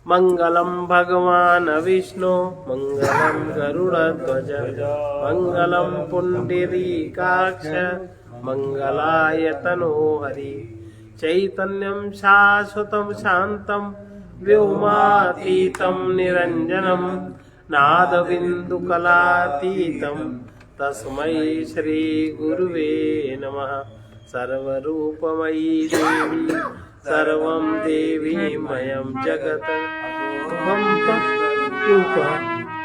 मंगलम भगवान विष्णु मंगलम गरुड़ध्वज मंगलम पुंडरीकाक्ष मंगलाय तनोहरि चैतन्यं शाश्वतं शांतं व्योमातीतं निरंजनं नादबिन्दुकलातीतं तस्मै श्री गुरुवे नमः। सर्वरूपमयी देवी सर्वं देवीमयं जगत् अहं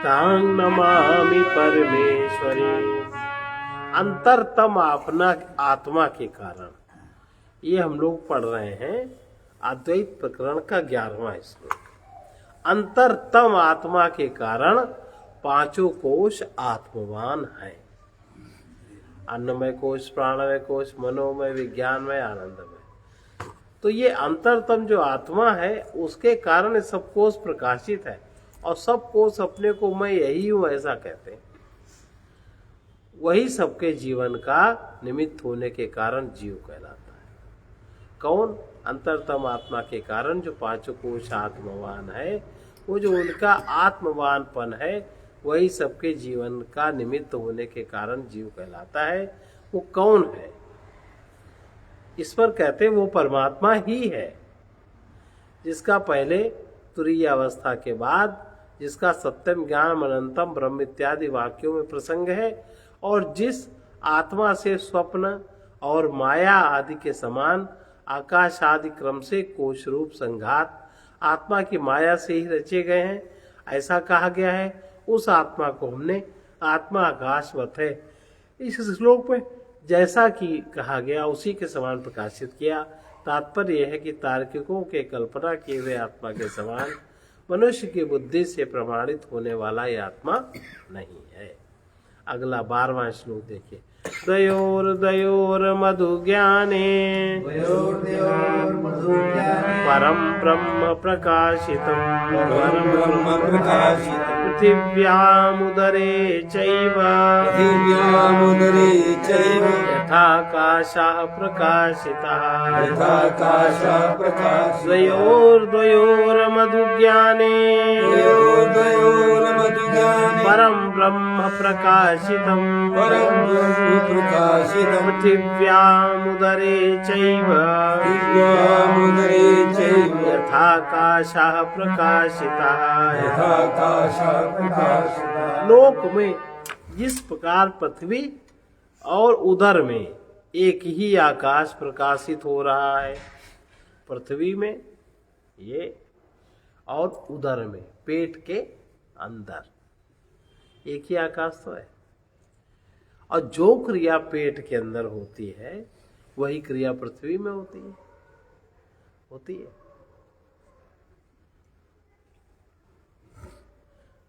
तां नमामि परमेश्वरी। अंतरतम अपना आत्मा के कारण, ये हम लोग पढ़ रहे हैं अद्वैत प्रकरण का 11वां श्लोक। अंतरतम आत्मा के कारण पांचों कोश आत्मवान है। अन्नमय कोश, प्राणमय कोश, मनोमय, विज्ञानमय, आनंदमय। तो ये अंतरतम जो आत्मा है उसके कारण सब कोश प्रकाशित है, और सब कोश अपने को मैं यही हूं ऐसा कहते हैं। वही सबके जीवन का निमित्त होने के कारण जीव कहलाता है। कौन? अंतरतम आत्मा के कारण जो पांचों कोश आत्मवान है, वो जो उनका आत्मवानपन है वही सबके जीवन का निमित्त होने के कारण जीव कहलाता है। वो कौन है? इस पर कहते हैं वो परमात्मा ही है, जिसका पहले तुरीय अवस्था के बाद जिसका सत्यम ज्ञान अनंतम ब्रह्म इत्यादि वाक्यों में प्रसंग है, और जिस आत्मा से स्वप्न और माया आदि के समान आकाश आदि क्रम से कोश रूप संघात आत्मा की माया से ही रचे गए हैं, ऐसा कहा गया है। उस आत्मा को हमने आत्मा आकाशवत है इस श्लोक में जैसा कि कहा गया उसी के समान प्रकाशित किया। तात्पर्य यह है कि तार्किकों के कल्पना किए हुए आत्मा के समान मनुष्य की बुद्धि से प्रमाणित होने वाला यह आत्मा नहीं है। अगला 12वां श्लोक देखिए। द्वयोर्द्वयोर मधु ज्ञाने परम ब्रह्म प्रकाशितम् पृथिव्यामुदरे चैव यथाकाशः प्रकाशितः द्वयोर्द्वयोर्मधु ज्ञाने परम ब्रह्म प्रकाशितम् पृथिव्यामुदरे चैव यथाकाशः प्रकाशितः। लोक में जिस प्रकार पृथ्वी और उदर में एक ही आकाश प्रकाशित हो रहा है, पृथ्वी में ये और उदर में पेट के अंदर एक ही आकाश तो है। और जो क्रिया पेट के अंदर होती है वही क्रिया पृथ्वी में होती है।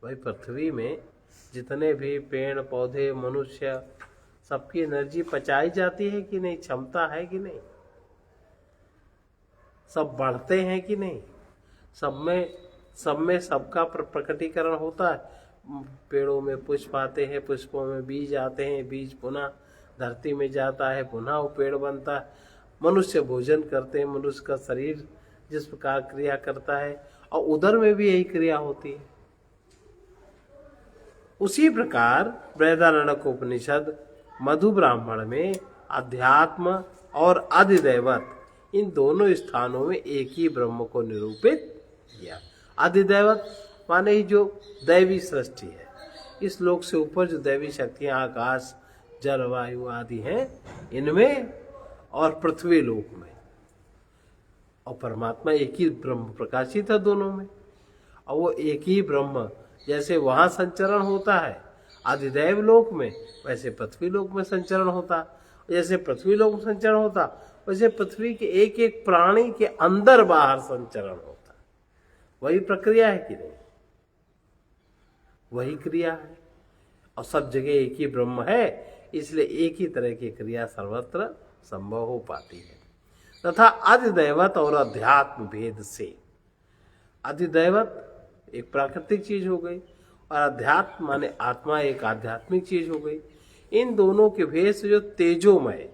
भाई पृथ्वी में जितने भी पेड़ पौधे मनुष्य सबकी एनर्जी पचाई जाती है कि नहीं? क्षमता है कि नहीं? सब बढ़ते हैं कि नहीं? सब में सबका प्रकटीकरण होता है। पेड़ों में पुष्प आते हैं, पुष्पों में बीज आते हैं, बीज पुनः धरती में जाता है, पुनः वो पेड़ बनता है। मनुष्य भोजन करते हैं, मनुष्य का शरीर जिस प्रकार क्रिया करता है, और उधर में भी यही क्रिया होती है। उसी प्रकार बृहदारण्यक उपनिषद मधु ब्राह्मण में अध्यात्म और अधिदैवत इन दोनों स्थानों में एक ही ब्रह्म को निरूपित किया। अधिदैवत माने ही जो दैवी सृष्टि है, इस लोक से ऊपर जो दैवी शक्तियां आकाश जल वायु आदि हैं इनमें, और पृथ्वी लोक में, और परमात्मा एक ही ब्रह्म प्रकाशित है दोनों में। और वो एक ही ब्रह्म जैसे वहां संचरण होता है आदिदैव लोक में, वैसे पृथ्वी लोक में संचरण होता। जैसे पृथ्वी लोक में संचरण होता वैसे पृथ्वी के एक एक प्राणी के अंदर बाहर संचरण होता। वही प्रक्रिया है कि नहीं? वही क्रिया है, और सब जगह एक ही ब्रह्म है, इसलिए एक ही तरह की क्रिया सर्वत्र संभव हो पाती है। तथा अधिदैवत और अध्यात्म भेद से, अधिदैवत एक प्राकृतिक चीज हो गई और अध्यात्म माने आत्मा एक आध्यात्मिक चीज हो गई। इन दोनों के भेद से जो तेजोमय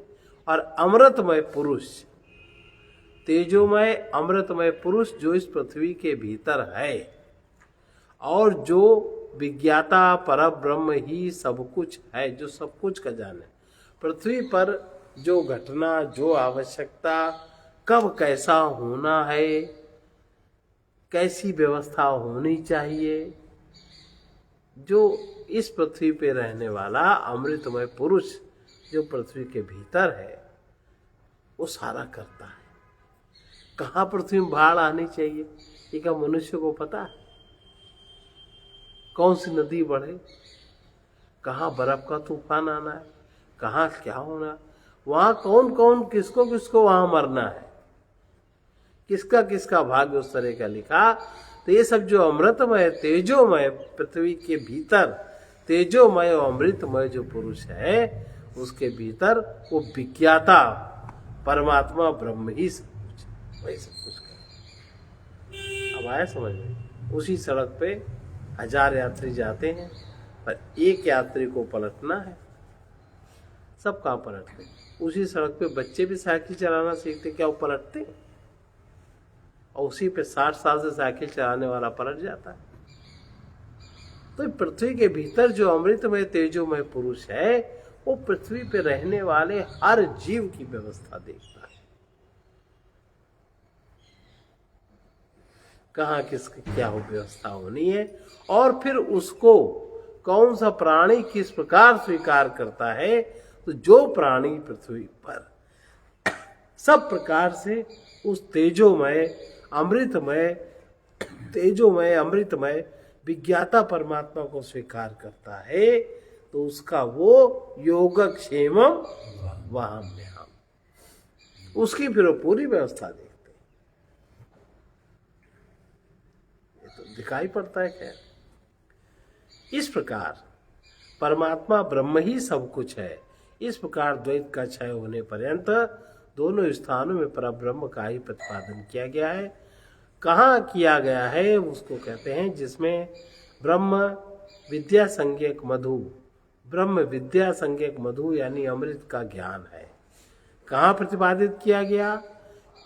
और अमृतमय पुरुष तेजोमय अमृतमय पुरुष जो इस पृथ्वी के भीतर है और जो विज्ञाता पर ब्रह्म ही सब कुछ है, जो सब कुछ का जाने। पृथ्वी पर जो घटना, जो आवश्यकता, कब कैसा होना है, कैसी व्यवस्था होनी चाहिए, जो इस पृथ्वी पे रहने वाला अमृतमय पुरुष जो पृथ्वी के भीतर है वो सारा करता है। कहाँ पृथ्वी में बाढ़ आनी चाहिए ये क्या मनुष्य को पता है? कौन सी नदी बढ़े, कहाँ बर्फ का तूफान आना है, कहाँ क्या होना है, वहाँ कौन कौन किसको किसको वहाँ मरना है, किसका किसका भाग्य उस तरह का लिखा। तो ये सब जो अमृतमय तेजोमय पृथ्वी के भीतर तेजोमय और अमृतमय जो पुरुष है उसके भीतर वो विज्ञाता परमात्मा ब्रह्म ही सब कुछ, वही सब कुछ कर। अब आया समझ में? उसी सड़क पे 1000 यात्री जाते हैं पर एक यात्री को पलटना है। सब कहाँ पलटते? उसी सड़क पे बच्चे भी साइकिल चलाना सीखते, क्या वो पलटते? और उसी पे 60 साल से साइकिल चलाने वाला पलट जाता है। तो पृथ्वी के भीतर जो अमृतमय तेजोमय पुरुष है वो पृथ्वी पे रहने वाले हर जीव की व्यवस्था देखता है, कहाँ किसकी क्या हो व्यवस्था होनी है, और फिर उसको कौन सा प्राणी किस प्रकार स्वीकार करता है। तो जो प्राणी पृथ्वी पर सब प्रकार से उस तेजोमय अमृतमय विज्ञाता परमात्मा को स्वीकार करता है तो उसका वो योगक्षेम वहाम्यहम्, उसकी फिर वो पूरी व्यवस्था देखते हैं। ये तो दिखाई पड़ता है। खैर इस प्रकार परमात्मा ब्रह्म ही सब कुछ है। इस प्रकार द्वैत का क्षय होने पर्यंत दोनों स्थानों में परब्रह्म का ही प्रतिपादन किया गया है। कहाँ किया गया है उसको कहते हैं जिसमें ब्रह्म विद्या संज्ञक मधु यानी अमृत का ज्ञान है। कहाँ प्रतिपादित किया गया,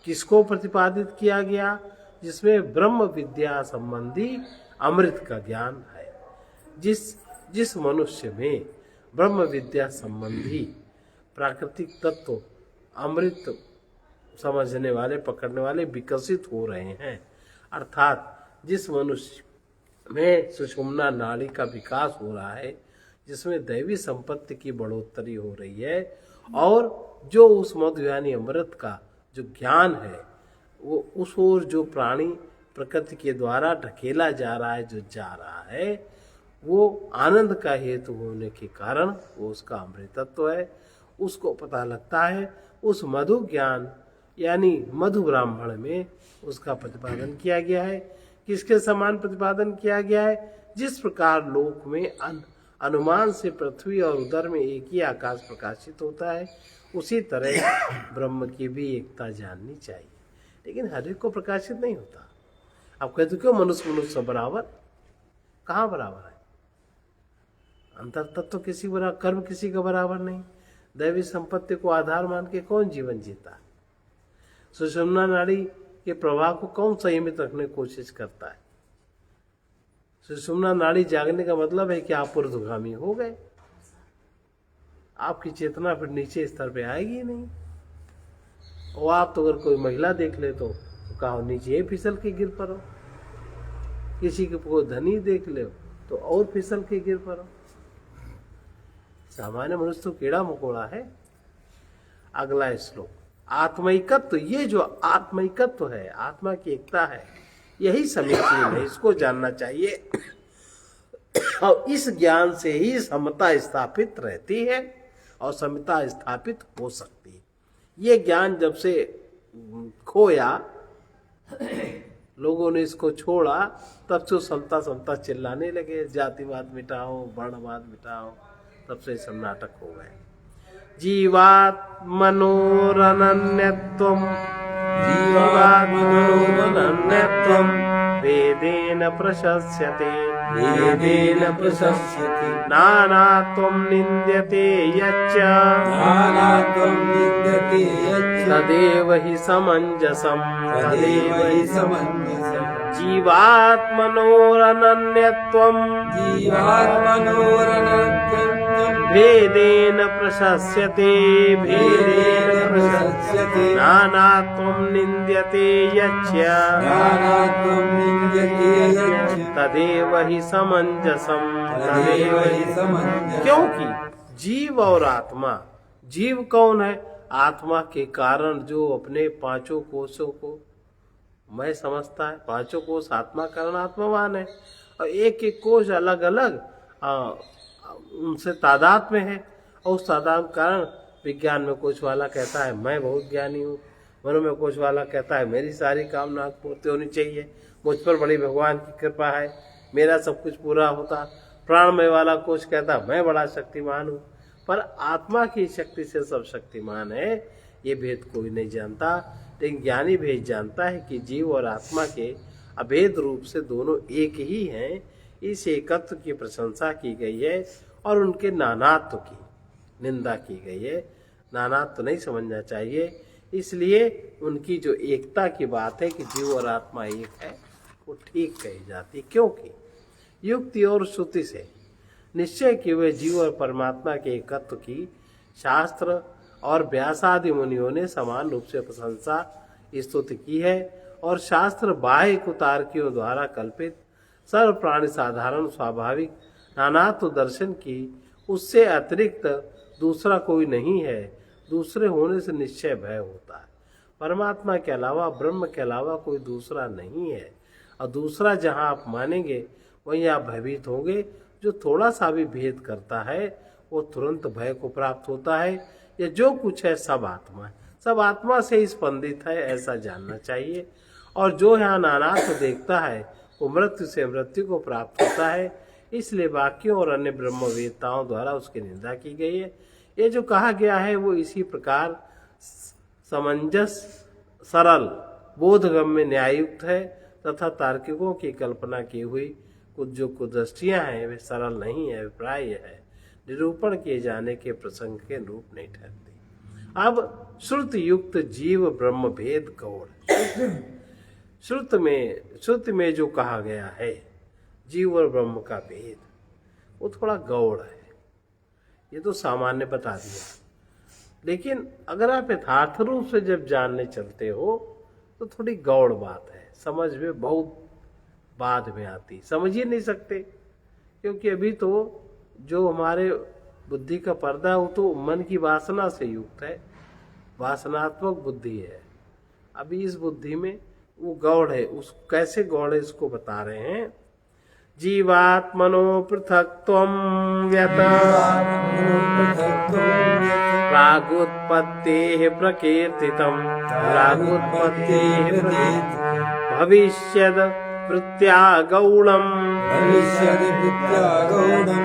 किसको प्रतिपादित किया गया? जिसमें ब्रह्म विद्या संबंधी अमृत का ज्ञान है। जिस मनुष्य में ब्रह्म विद्या संबंधी प्राकृतिक तत्व अमृत समझने वाले, पकड़ने वाले विकसित हो रहे हैं, अर्थात जिस मनुष्य में सुषुम्ना नाड़ी का विकास हो रहा है, जिसमें दैवी संपत्ति की बढ़ोतरी हो रही है, और जो उस मधु यानी अमृत का जो ज्ञान है वो उस ओर जो प्राणी प्रकृति के द्वारा ढकेला जा रहा है, जो जा रहा है, वो आनंद का हेतु होने के कारण वो उसका अमृतत्व है। उसको पता लगता है। उस मधु ज्ञान यानी मधु ब्राह्मण में उसका प्रतिपादन किया गया है। किसके समान प्रतिपादन किया गया है? जिस प्रकार लोक में अनुमान से पृथ्वी और उदर में एक ही आकाश प्रकाशित होता है, उसी तरह ब्रह्म की भी एकता जाननी चाहिए। लेकिन हर एक को प्रकाशित नहीं होता। आप कहते क्यों मनुष्य सब बराबर? कहाँ बराबर है? अंतर तत्व किसी बराबर, कर्म किसी का बराबर नहीं। दैवी संपत्ति को आधार मान के कौन जीवन जीता? सुषुम्ना नाड़ी के प्रवाह को कौन संयमित रखने की कोशिश करता है? सुषुम्ना नाड़ी जागने का मतलब है कि आप ऊर्ध्वगामी हो गए, आपकी चेतना फिर नीचे स्तर पे आएगी नहीं। और आप तो अगर कोई महिला देख ले तो कहो नीचे ही फिसल के गिर पड़ो, किसी को धनी देख ले तो और फिसल के गिर पड़ो। सामान्य मनुष्य तो कीड़ा मकोड़ा है। अगला श्लोक, आत्मैकत्व। ये जो आत्मैकत्व है, आत्मा की एकता है, यही समीचीन है, इसको जानना चाहिए। और इस ज्ञान से ही समता स्थापित रहती है और समता स्थापित हो सकती है। ये ज्ञान जब से खोया, लोगों ने इसको छोड़ा, तब से समता समता चिल्लाने लगे, जातिवाद मिटाओ, वर्णवाद मिटाओ, तब से सब नाटक हो गए। जीवात्मनोरनन्यत्वम् भेदेन प्रशस्यते भेदेन प्रशस्यते नानात्वं निन्द्यते यच्च नानात्वं विद्यते यच्च तदेव हि समञ्जसम् तदेव हि समञ्जसम् जीवात्मनोरनन्यत्वम् जीवात्मनोरनन्यत्वम् भेदेन प्रशस्यते भेदेन प्रशस्यते नानात्वं निन्द्यते यच्च नानात्वं विद्यते यच्च तदेव हि समञ्जसम् तदेव हि समञ्जसम् क्योंकि जीव और आत्मा, जीव कौन है? आत्मा के कारण जो अपने पांचों कोषों को मैं समझता है। पांचों कोष आत्मा कारण आत्मावान है और एक एक कोष अलग अलग उनसे तादाद में है और उस तादाद के कारण विज्ञान में कोष वाला कहता है मैं बहुत ज्ञानी हूँ, मनो में कोष वाला कहता है मेरी सारी कामना पूर्ति होनी चाहिए, मुझ पर बड़ी भगवान की कृपा है, मेरा सब कुछ पूरा होता। प्राणमय वाला कोष कहता मैं बड़ा शक्तिमान हूँ। पर आत्मा की शक्ति से सब शक्तिमान है, ये भेद कोई नहीं जानता। लेकिन ज्ञानी भेद जानता है कि जीव और आत्मा के अभेद रूप से दोनों एक ही हैं। इस एकत्व की प्रशंसा की गई है और उनके नानात्व की निंदा की गई है। नानात्व नहीं समझना चाहिए। इसलिए उनकी जो एकता की बात है कि जीव और आत्मा एक है, वो ठीक कही जाती, क्योंकि युक्ति और श्रुति से निश्चय किए हुए जीव और परमात्मा के एकत्व की शास्त्र और व्यासादि मुनियों ने समान रूप से प्रशंसा स्तुति की है। और शास्त्र बाह्य कुतार्कियों द्वारा कल्पित सर्व प्राणी साधारण स्वाभाविक नानात्व दर्शन की उससे अतिरिक्त दूसरा कोई नहीं है। दूसरे होने से निश्चय भय होता है। परमात्मा के अलावा, ब्रह्म के अलावा कोई दूसरा नहीं है और दूसरा जहां आप मानेंगे वहीं आप भयभीत होंगे। जो थोड़ा सा भी भेद करता है वो तुरंत भय को प्राप्त होता है। ये जो कुछ है सब आत्मा है, सब आत्मा से ही स्पंदित है, ऐसा जानना चाहिए। और जो यहाँ नानात्व देखता है वो मृत्यु से मृत्यु को प्राप्त होता है। इसलिए वाक्यों और अन्य ब्रह्मवेत्ताओं द्वारा उसकी निंदा की गई है। ये जो कहा गया है वो इसी प्रकार समंजस, सरल, बोधगम्य, न्यायुक्त है तथा तार्किकों की कल्पना की हुई कुछ जो कुदृष्टियां हैं वे सरल नहीं है, अभिप्राय है, निरूपण किए जाने के प्रसंग के अनुरूप नहीं ठहरती। अब श्रुति युक्त जीव ब्रह्म भेद गौड़, श्रुति में जो कहा गया है जीव और ब्रह्म का भेद वो थोड़ा गौड़ है। ये तो सामान्य बता दिया, लेकिन अगर आप यथार्थ रूप से जब जानने चलते हो तो थोड़ी गौड़ बात है, समझ में बहुत बाद में आती, समझ ही नहीं सकते। क्योंकि अभी तो जो हमारे बुद्धि का पर्दा है वो तो मन की वासना से युक्त है, वासनात्मक बुद्धि है। अभी इस बुद्धि में वो गौड़ है, उस कैसे गौड़ है इसको बता रहे हैं। जीवात्मनो पृथक्त्वं यत् प्रागुत्पत्तेः प्रकीर्तितं प्रागुत्पत्तेः भविष्यद् प्रत्यागौणम्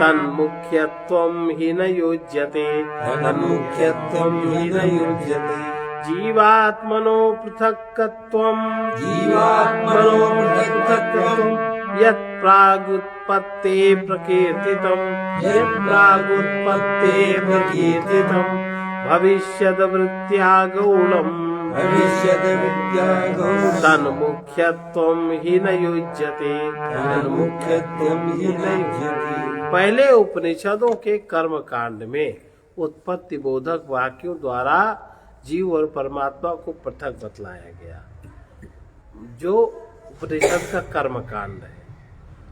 तन्मुख्यत्वं हि न युज्यते तन्मुख्यत्वं हि न युज्यते जीवात्मनो पृथक्त्वं यत् प्रागुत्पत्ते प्रकीर्तितं भविष्यद्वृत्त्यागौणम् तन्मुख्यत्वं हि न युज्यते पहले उपनिषदों के कर्म कांड में उत्पत्ति बोधक वाक्यों द्वारा जीव और परमात्मा को पृथक बतलाया गया। जो उपनिषद का कर्म कांड है,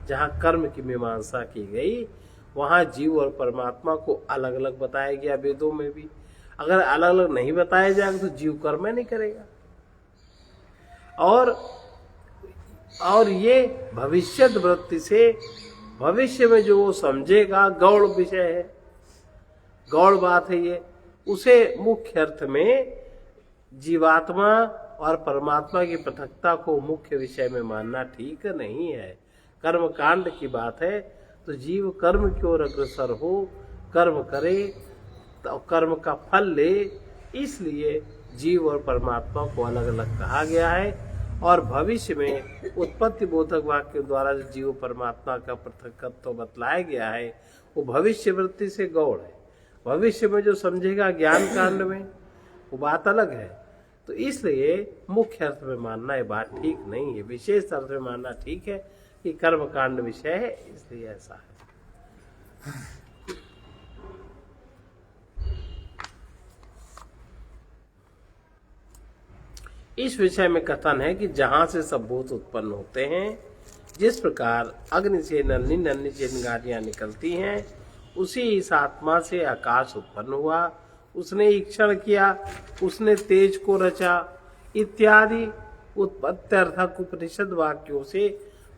जहाँ कर्म की मीमांसा की गई, वहाँ जीव और परमात्मा को अलग अलग बताया गया। वेदों में भी अगर अलग अलग नहीं बताया जाएगा तो जीव कर्म नहीं करेगा। और ये भविष्यत वृत्ति से भविष्य में जो वो समझेगा गौड़ विषय है, गौड़ बात है ये। उसे मुख्य अर्थ में जीवात्मा और परमात्मा की पृथकता को मुख्य विषय में मानना ठीक नहीं है। कर्म कांड की बात है तो जीव कर्म की ओर अग्रसर हो, कर्म करे तो कर्म का फल ले। इसलिए जीव और परमात्मा को अलग अलग कहा गया है और भविष्य में उत्पत्ति बोधक वाक्य द्वारा जो जीव परमात्मा का पृथकत्व बतलाया गया है वो भविष्य वृत्ति से गौड़ है। भविष्य में जो समझेगा ज्ञान कांड में वो बात अलग है। तो इसलिए मुख्य अर्थ में मानना ये बात ठीक नहीं है, विशेष अर्थ में मानना ठीक है कि कर्म कांड विषय है, इसलिए ऐसा है। इस विषय में कथन है कि जहां से सब भूत उत्पन्न होते हैं, जिस प्रकार अग्नि से नन्ही नन्ही चिंगारियां निकलती हैं, उसी इस आत्मा से आकाश उत्पन्न हुआ, उसने ईक्षण किया, उसने तेज को रचा इत्यादि उत्पत्ति अर्थक उपनिषद वाक्यों से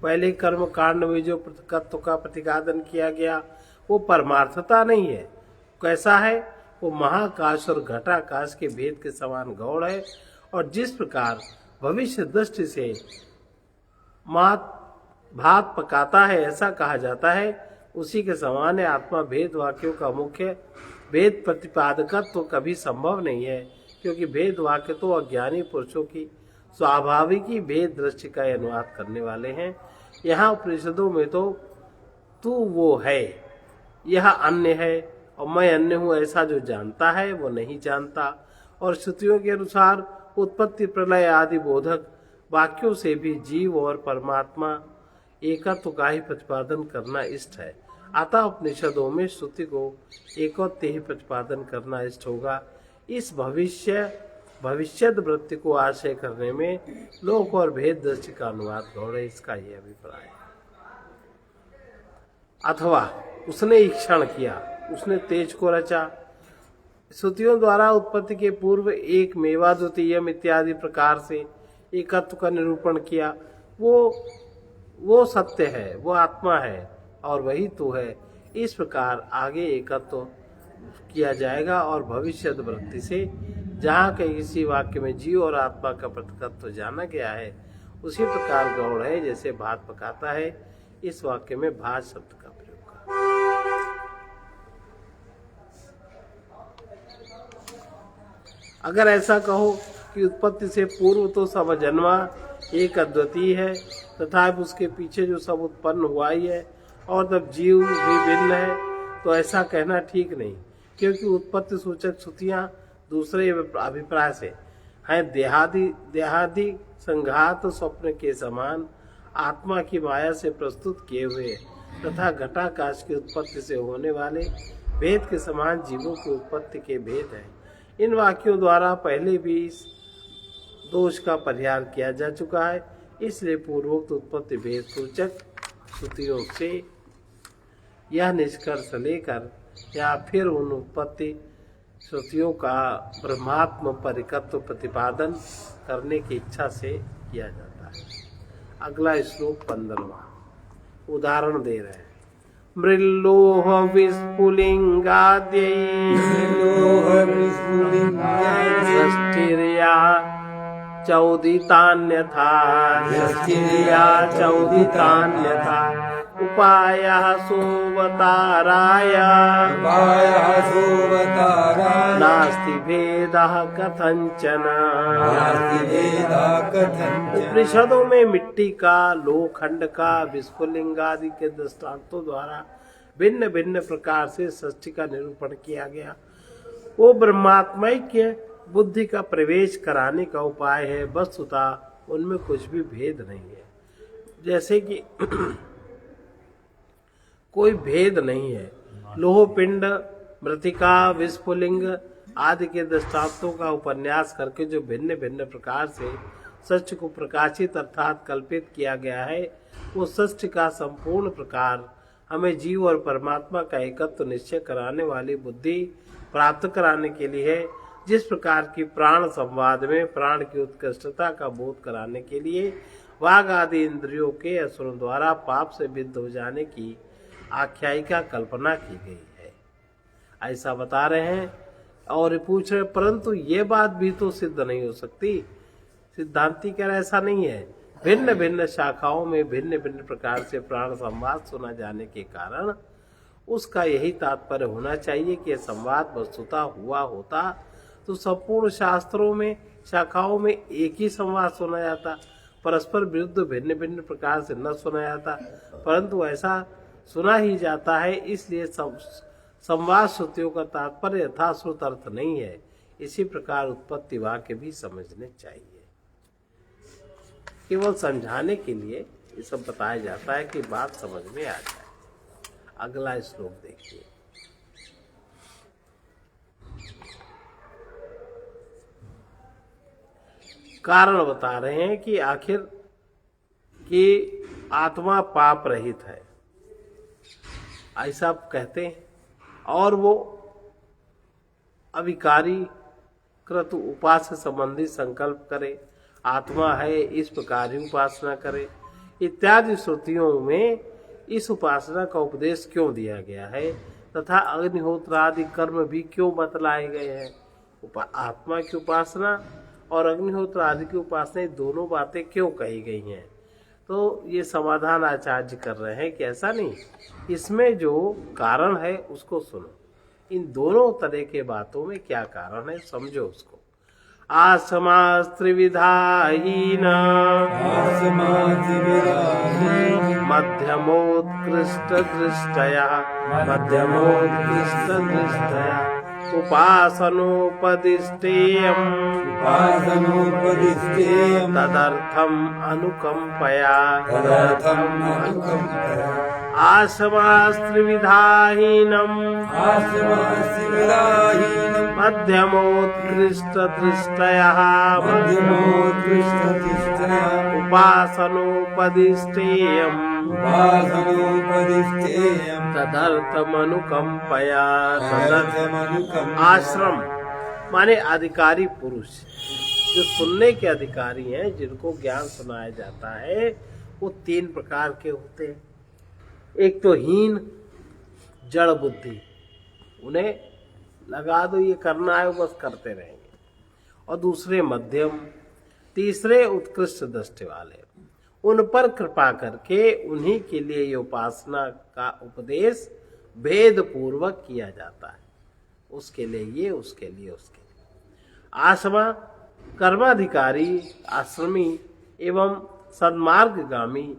पहले कर्म कांड में जो पृथकत्व का प्रतिपादन किया गया वो परमार्थता नहीं है। कैसा है? वो महाकाश और घटाकाश के भेद के समान गौड़ है। और जिस प्रकार भविष्य दृष्टि से भात पकाता है ऐसा कहा जाता है, उसी के समान है आत्मा भेद वाक्यों का मुख्य भेद प्रतिपादकत्व तो कभी संभव नहीं है, क्योंकि भेद वाक्य तो अज्ञानी पुरुषों की स्वाभाविक ही भेद दृष्टि का अनुवाद करने वाले हैं। यहाँ उपनिषदों में तो तू वो है, यह अन्य है और मैं अन्य हूँ ऐसा जो जानता है वो नहीं जानता। और श्रुतियों के अनुसार उत्पत्ति प्रलय आदि बोधक वाक्यों से भी जीव और परमात्मा एकत्व का ही प्रतिपादन करना इष्ट है। अतः उपनिषदों में श्रुति को एकत्व ही प्रतिपादन करना इष्ट होगा। इस भविष्यद वृत्ति को आशय करने में लोक और भेद दृष्टि का अनुवाद गौड़ है, इसका यह अभिप्राय है। अथवा उसने ईक्षण किया, उसने तेज को रचा। श्रुतियों द्वारा उत्पत्ति के पूर्व एक मेवा द्वितीयम इत्यादि प्रकार से एकत्व का निरूपण किया। वो सत्य है, वो आत्मा है और वही तू है। इस प्रकार आगे एकत्व किया जाएगा और भविष्य वृत्ति से जहाँ के किसी वाक्य में जीव और आत्मा का पृथकत्व जाना गया है, उसी प्रकार गौड़ है जैसे भात पकाता है। इस वाक्य में भात शब्द का प्रयोग कर। अगर ऐसा कहो कि उत्पत्ति से पूर्व तो सब जन्मा एक अद्वितीय है, तथा उसके पीछे जो सब उत्पन्न हुआ ही है और तब जीव भी भिन्न है, तो ऐसा कहना ठीक नहीं, क्योंकि उत्पत्ति सूचक श्रुतियां दूसरे अभिप्राय से हैं देहादि संघात स्वप्न के समान आत्मा की माया से प्रस्तुत किए हुए तथा घटाकाश की उत्पत्ति से होने वाले भेद के समान जीवों की उत्पत्ति के भेद है। इन वाक्यों द्वारा पहले भी इस दोष का परिहार किया जा चुका है। इसलिए पूर्वोक्त उत्पत्ति भेद सूचक श्रुतियों से यह निष्कर्ष लेकर या फिर उन उत्पत्ति श्रुतियों का ब्रह्मात्म परिकत्व प्रतिपादन करने की इच्छा से किया जाता है। अगला श्लोक 15वां उदाहरण दे रहे हैं। मृल्लोह विस्फुलिंगाद्यैर्या चौदितान्यथा उपायः सोऽवताराय नास्ति भेदः कथंचन। उपनिषदों में मिट्टी का, लोखंड का, विस्फुलिंग आदि के दृष्टांतों द्वारा भिन्न भिन्न प्रकार से सृष्टि का निरूपण किया गया। वो ब्रह्मात्मैक्य बुद्धि का प्रवेश कराने का उपाय है। वस्तुतः उनमें कुछ भी भेद नहीं है, जैसे कि कोई भेद नहीं है। लोह पिंड, मृतिका, विस्फुलिंग आदि के दृष्टांतों का उपन्यास करके जो भिन्न भिन्न प्रकार से सत्य को प्रकाशित अर्थात कल्पित किया गया है, वो सत्य का संपूर्ण प्रकार हमें जीव और परमात्मा का एकत्व निश्चय कराने वाली बुद्धि प्राप्त कराने के लिए है। जिस प्रकार की प्राण संवाद में प्राण की उत्कृष्टता का बोध कराने के लिए वाग आदि इंद्रियों के असुरों द्वारा पाप से विद्ध हो जाने की आख्यायिका कल्पना की गई है, ऐसा बता रहे हैं। और पूछ रहे परंतु ये बात भी तो सिद्ध नहीं हो सकती। सिद्धांती कह रहे ऐसा नहीं है। भिन्न भिन्न शाखाओं में भिन्न भिन्न प्रकार से प्राण संवाद सुना जाने के कारण उसका यही तात्पर्य होना चाहिए कि संवाद वस्तुतः हुआ होता तो संपूर्ण शास्त्रों में शाखाओं में एक ही संवाद सुना जाता। परस्पर विरुद्ध भिन्न भिन्न प्रकार से न सुना जाता, परंतु ऐसा सुना ही जाता है, इसलिए संवाद श्रुतियों का तात्पर्य यथाश्रुत अर्थ नहीं है। इसी प्रकार उत्पत्ति वाक्य भी समझने चाहिए। केवल समझाने के लिए ये सब बताया जाता है कि बात समझ में आ जाए। अगला श्लोक देखिए। कारण बता रहे हैं कि आखिर कि आत्मा पाप रहित है, ऐसा कहते हैं, और वो अविकारी कृत उपास्य संबंधी संकल्प करे, आत्मा है इस प्रकार ही उपासना करे इत्यादि श्रुतियों में इस उपासना का उपदेश क्यों दिया गया है तथा अग्निहोत्र आदि कर्म भी क्यों बतलाए गए हैं। आत्मा की उपासना और अग्निहोत्र आदि की उपासना दोनों बातें क्यों कही गई हैं। तो ये समाधान आचार्य कर रहे हैं कि ऐसा नहीं, इसमें जो कारण है उसको सुनो। इन दोनों तरह के बातों में क्या कारण है समझो उसको। आसमास्त्रिविधाहीन मध्यमोत्कृष्ट दृष्टया उपासनोपदिष्टेयम् तदर्थम् अनुकंपया आसमास्त्रिविधाहीनम् मध्यमोत्कृष्ट दृष्टयः उपासनोपदिष्टेयम् तदर्थमनुकंपया। आश्रम माने अधिकारी पुरुष, जो सुनने के अधिकारी हैं, जिनको ज्ञान सुनाया जाता है, वो तीन प्रकार के होते हैं। एक तो हीन जड़ बुद्धि, उन्हें लगा दो ये करना है वो बस करते रहेंगे, और दूसरे मध्यम, तीसरे उत्कृष्ट दृष्टि वाले। उन पर कृपा करके उन्हीं के लिए ये उपासना का उपदेश भेद पूर्वक किया जाता है। उसके लिए ये, उसके लिए उसके लिए। आसमा कर्माधिकारी, आश्रमी एवं सन्मार्गगामी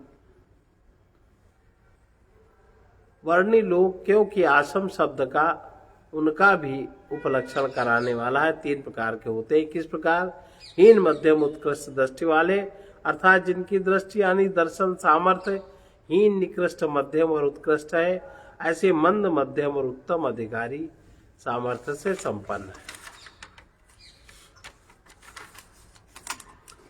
वर्णी लोग, क्योंकि आश्रम शब्द का उनका भी उपलक्षण कराने वाला है। तीन प्रकार के होते हैं। किस प्रकार? हीन मध्यम उत्कृष्ट दृष्टि वाले, अर्थात जिनकी दृष्टि यानी दर्शन सामर्थ्य हीन निकृष्ट मध्यम और उत्कृष्ट है, ऐसे मंद मध्यम और उत्तम अधिकारी सामर्थ्य से संपन्न है।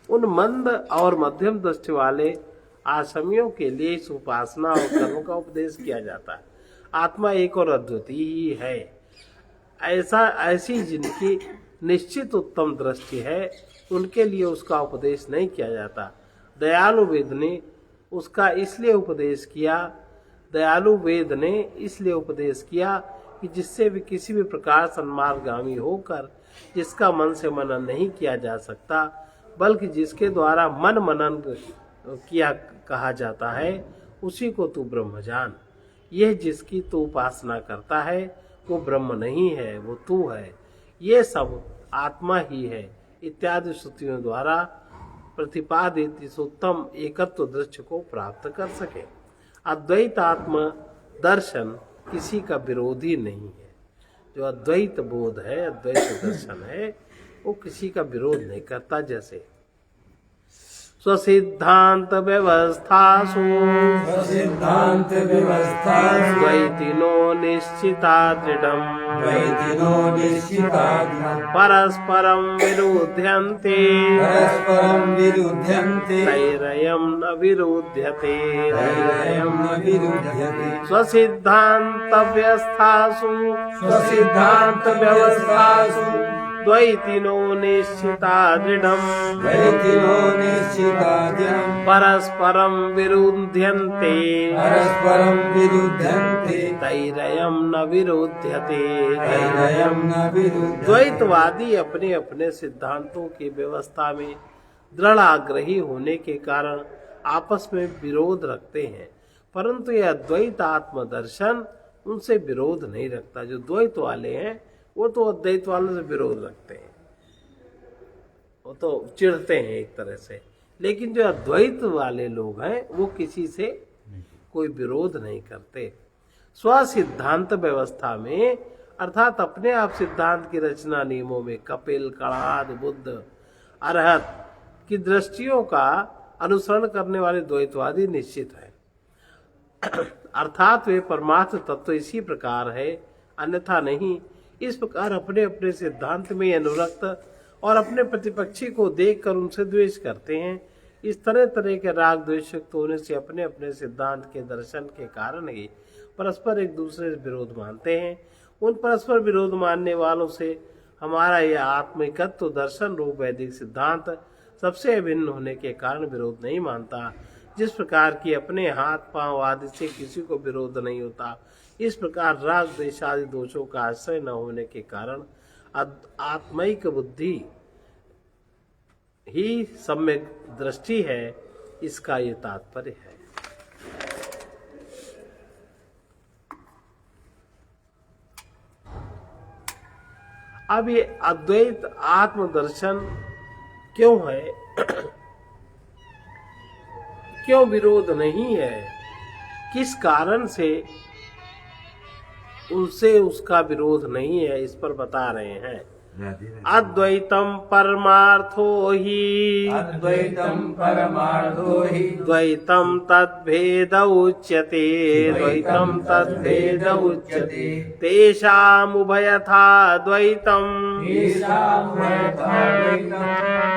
उन मंद और मध्यम दृष्टि वाले आश्रमियों के लिए इस उपासना और कर्म का उपदेश किया जाता है। आत्मा एक और अद्वितीय ही है, ऐसी जिनकी निश्चित उत्तम दृष्टि है, उनके लिए उसका उपदेश नहीं किया जाता। दयालु वेद ने उसका इसलिए उपदेश किया, दयालु वेद ने इसलिए उपदेश किया कि जिससे भी किसी भी प्रकार सन्मार्गगामी होकर जिसका मन से मनन नहीं किया जा सकता, बल्कि जिसके द्वारा मन मनन किया कहा जाता है, उसी को तू ब्रह्म जान। यह जिसकी तू उपासना करता है वो ब्रह्म नहीं है, वो तू है। ये सब आत्मा ही है इत्यादि श्रुतियों द्वारा प्रतिपादित इस उत्तम एकत्व दृश्य को प्राप्त कर सके। अद्वैत आत्म दर्शन किसी का विरोधी नहीं है। जो अद्वैत बोध है, अद्वैत दर्शन है, वो किसी का विरोध नहीं करता। जैसे स्वसिद्धांत व्यवस्थासु द्वैतिनो निश्चिता दृढम् परस्परं विरुध्यन्ते तैरयं न विरुध्यते। स्वसिद्धांत व्यवस्थासु द्वैतिनो निश्चिता दृढम् परस्परं विरुध्यन्ते तैरयं न विरुध्यते। द्वैतवादी अपने अपने सिद्धांतों की व्यवस्था में दृढ़ आग्रही होने के कारण आपस में विरोध रखते हैं, परंतु यह द्वैत आत्मदर्शन उनसे विरोध नहीं रखता। जो द्वैत वाले हैं वो तो अद्वैत वालों से विरोध रखते हैं, वो तो चिढ़ते हैं एक तरह से, लेकिन जो अद्वैत वाले लोग हैं वो किसी से कोई विरोध नहीं करते। स्व सिद्धांत व्यवस्था में अर्थात अपने आप सिद्धांत की रचना नियमों में कपिल, कणाद, बुद्ध, अरहत की दृष्टियों का अनुसरण करने वाले द्वैतवादी निश्चित है। अर्थात वे परमार्थ तत्व इसी प्रकार है, अन्यथा नहीं। इस प्रकार अपने अपने सिद्धांत में अनुरक्त और अपने प्रतिपक्षी को देखकर उनसे द्वेष करते हैं। इस तरह तरह के राग द्वेष युक्त होने से अपने अपने सिद्धांत के दर्शन के कारण ही परस्पर एक दूसरे से विरोध मानते हैं। उन परस्पर विरोध मानने वालों से हमारा यह आत्मिकत्व दर्शन रूप वैदिक सिद्धांत सबसे अभिन्न होने के कारण विरोध नहीं मानता। जिस प्रकार की अपने हाथ पांव आदि से किसी को विरोध नहीं होता, इस प्रकार राग द्वेष आदि दोषों का आश्रय न होने के कारण आत्मिक बुद्धि ही सम्यक दृष्टि है, इसका ये तात्पर्य है। अब ये अद्वैत आत्मदर्शन क्यों है, क्यों विरोध नहीं है, किस कारण से उनसे उसका विरोध नहीं है, इस पर बता रहे हैं। अद्वैतम परमार्थो हि अद्वैतम परमार्थो हि द्वैतम तद्भेद उच्यते द्वैतम तद्भेद उच्यते तेषामुभयथा द्वैतम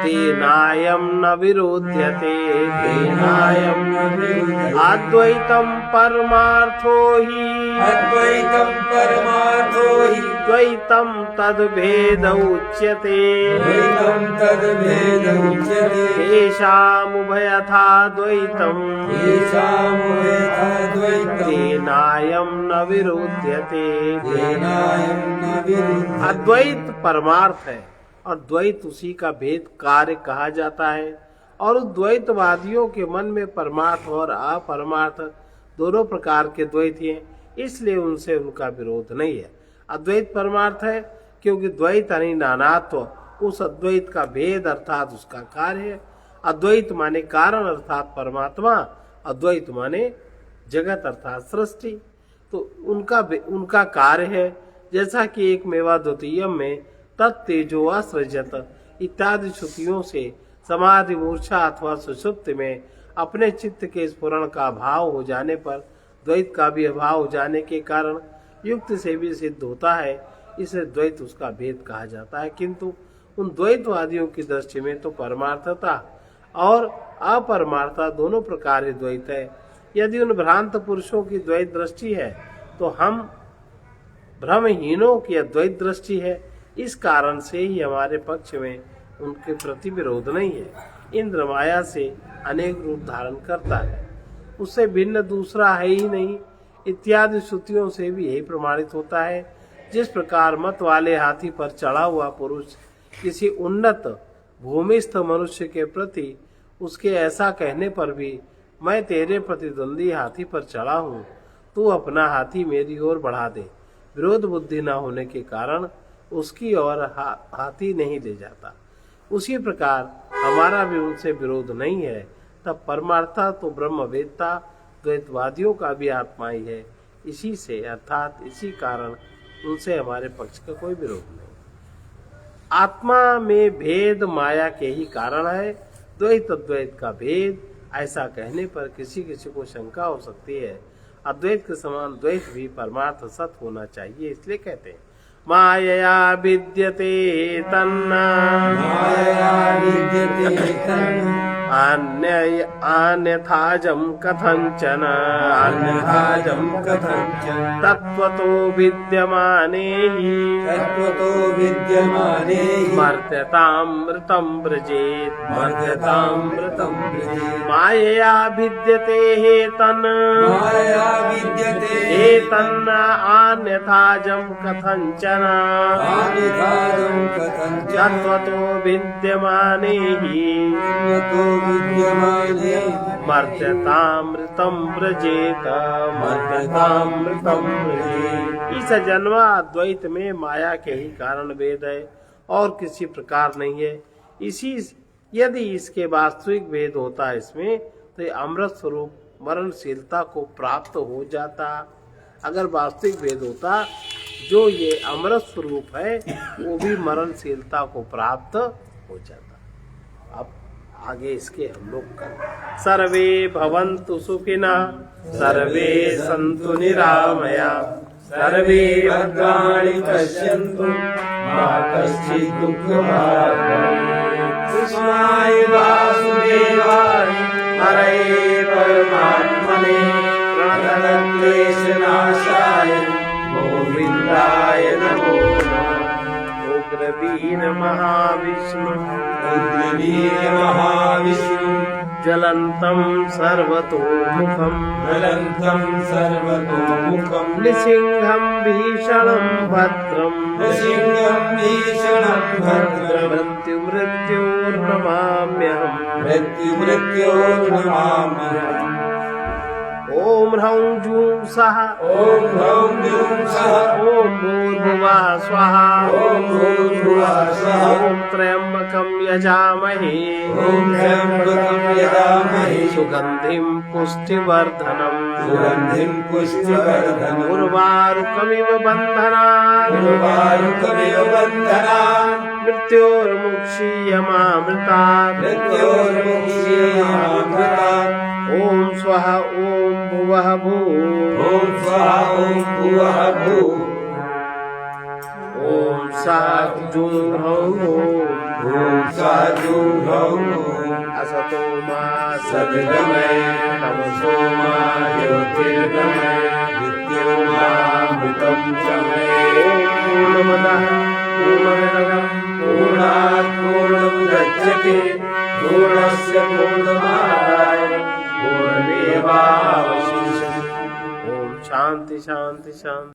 तेनायं न विरोध्यते तेनायं न विरोध्यते अद्वैतम परमार्थो हि अद्वैतम परमार्थो हि द्वैतम तद्भेद उच्यते द्वैतम तद्भेद उच्यते तेषामुभयथा द्वैतम् तेषामुभयथा द्वैतम् तेनायं न विरोध्यते तेनायं न विरोध्यते। अद्वैत परमार्थ है और द्वैत उसी का भेद कार्य कहा जाता है। और उस द्वैतवादियों के मन में परमार्थ और अपरमार्थ दोनों प्रकार के द्वैत हैं, इसलिए उनसे उनका विरोध नहीं है। अद्वैत परमार्थ है क्योंकि द्वैत यानी नानात्व उस अद्वैत का भेद अर्थात उसका कार्य है। अद्वैत माने कारण अर्थात परमात्मा, अद्वैत माने जगत अर्थात सृष्टि, तो उनका कार्य है। जैसा कि एक मेवा द्वितीयम में तत्तेजो सृजत इत्यादि श्रुतियों से समाधि मूर्छा अथवा सुषुप्ति में अपने चित्त के स्फुरण का भाव हो जाने पर द्वैत का भी अभाव हो जाने के कारण युक्ति से भी सिद्ध होता है, इसे द्वैत उसका भेद कहा जाता है। किंतु उन द्वैतवादियों की दृष्टि में तो परमार्थता और अपरमार्थता दोनों प्रकार के द्वैत है। यदि उन भ्रांत पुरुषों की द्वैत दृष्टि है तो हम भ्रमहीनों की अद्वैत दृष्टि है, इस कारण से ही हमारे पक्ष में उनके प्रति विरोध नहीं है। इंद्र माया से अनेक रूप धारण करता है, उससे भिन्न दूसरा है ही नहीं, इत्यादि श्रुतियों से भी यही प्रमाणित होता है। जिस प्रकार मत वाले हाथी पर चढ़ा हुआ पुरुष किसी उन्नत भूमिस्थ मनुष्य के प्रति उसके ऐसा कहने पर भी मैं तेरे प्रतिद्वंदी हाथी पर चढ़ा हूँ, तू अपना हाथी मेरी ओर बढ़ा दे, विरोध बुद्धि न होने के कारण उसकी ओर हाथी नहीं ले जाता। उसी प्रकार हमारा भी उनसे विरोध नहीं है। तब परमार्था तो ब्रह्मवेत्ता द्वैतवादियों का भी आत्मा ही है, इसी से अर्थात इसी कारण उनसे हमारे पक्ष का कोई विरोध नहीं। आत्मा में भेद माया के ही कारण है, द्वैत अद्वैत का भेद ऐसा कहने पर किसी किसी को शंका हो सकती है। अद्वैत के समान द्वैत भी परमार्थ सत होना चाहिए, इसलिए कहते हैं मायया विद्यते तन्न मायया विद्यते तन्न अन्यथाजं कथंचन अन्यथाजं कथंचन तत्त्वतो विद्यमाने हि तत्त्वतो विद्यमाने हि मर्त्यतामृतं व्रजेत् मर्त्यतामृतं व्रजेत् मायया विद्यते तन्न मायया विद्यते तन्न अन्यथाजं कथंचन अन्यथाजं कथंचन तत्त्वतो विद्यमाने हि तत्त्वतो विद्यमाने मर्त्यतामृतं व्रजेत मर्त्यतामृतं व्रजेत। इस जन्मा अद्वैत में माया के ही कारण वेद है और किसी प्रकार नहीं है। इसी यदि इसके वास्तविक भेद होता इसमें तो ये अमृत स्वरूप मरणशीलता को प्राप्त हो जाता। अगर वास्तविक भेद होता जो ये अमृत स्वरूप है वो भी मरणशीलता को प्राप्त हो जाता। अब आगे इसके हम लोग कर सर्वे भवन्तु सुखिना सर्वे सन्तु निरामया सर्वे भद्राणि पश्यन्तु मा कश्चित् दुःखभाग् भवेत्। कृष्णाय वासुदेवाय हरये परमात्मने प्रणतक्लेशनाशाय गोविन्दाय नमो नमः। उग्रवीर महाविष्णु उग्रवीर्य महाविष्णु ज्वलन्तं सर्वतोमुखं ज्वलन्तं सर्वतोमुखं नृसिंहं भीषणं भद्रं नृसिंहं भीषणं भद्रं मृत्युर्नमाम्यहम् मृत्युर्नमाम्यहम्। ॐ ह्रौं जूं सः ॐ ह्रौं जूं सः ॐ भूर्भुवः स्वः ॐ भूर्भुवः स्वः ॐ त्र्यम्बकं यजामहे ॐ त्र्यम्बकं यजामहे सुगन्धिं पुष्टिवर्धनम् सुगन्धिं पुष्टिवर्धनम् उर्वारुकमिव बन्धनान् उर्वारुकमिव बन्धनान् मृत्योर्मुक्षीयमामृतात् मृत्योर्मुक्षीयमामृतात् ॐ स्वः ॐ भुवः भूः ॐ स्वः ॐ भुवः भूः ॐ सः जुं ह्रौं ॐ सः जुं ह्रौं असतो मा सद्गमय तमसो मा ज्योतिर्गमय मृत्योर्मामृतं चमय। पूर्णमदः पूर्णमिदं पूर्णात् पूर्णमुदच्यते पूर्णस्य पूर्णमादाय पूर्णमेवावशिष्यते। ॐ शान्ति शान्ति शान्ति।